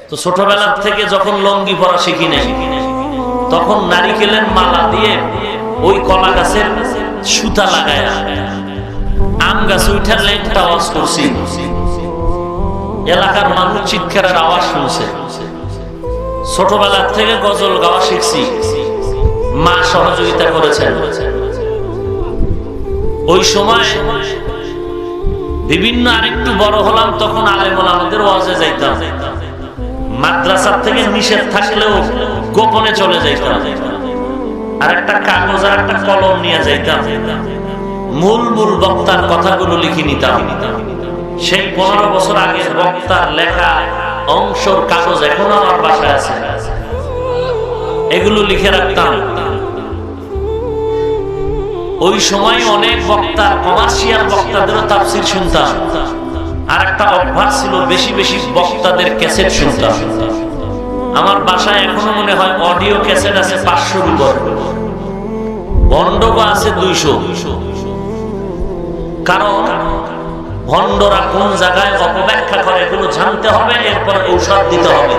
তো ছোটবেলা থেকে যখন লঙ্গি পরা শিখি নাই, তখন নারিকেলের মালা দিয়ে ওই কলা গাছের সুতা লাগায় আম গাছ উঠার লেংটা আওয়াজ করছি। এলাকার মানুষ চিৎকারের আওয়াজ শুনছে। ছোটবেলা থেকে গজল গাওয়া শিখছি, মা সহযোগিতা করেছেন। ওই সময় বিভিন্ন আরেকটু বড় হলাম, তখন আলেম ওলামাদের ওয়াজে যাইতাম। মাদ্রাসার থেকে নিষেধ থাকলেও গোপনে চলে যাইতাম, আর একটা কাগজ আর একটা কলম নিয়ে যাইতাম, মূল মূল বক্তার কথাগুলো লিখে নিতাম। সেই 15 বছর আগের বক্তার লেখা অংশর কাগজ এখনো আমার বাসায় আছে, এগুলো লিখে রাখতাম। ওই সময় অনেক বক্তা, কমার্শিয়াল বক্তাদেরও তাফসীর শুনতাম। আর একটা অভ্যাস ছিল, বেশি বেশি বক্তাদের ক্যাসেট শুনতাম। আমার বাসায় এখনো মনে হয় অডিও ক্যাসেট আছে 500-র উপর, ভন্ডগো আছে 200। কারণ ভন্ডরা কোন জায়গায় অপব্যাখ্যা করে এগুলো জানতে হবে, এরপর ঔষধ দিতে হবে।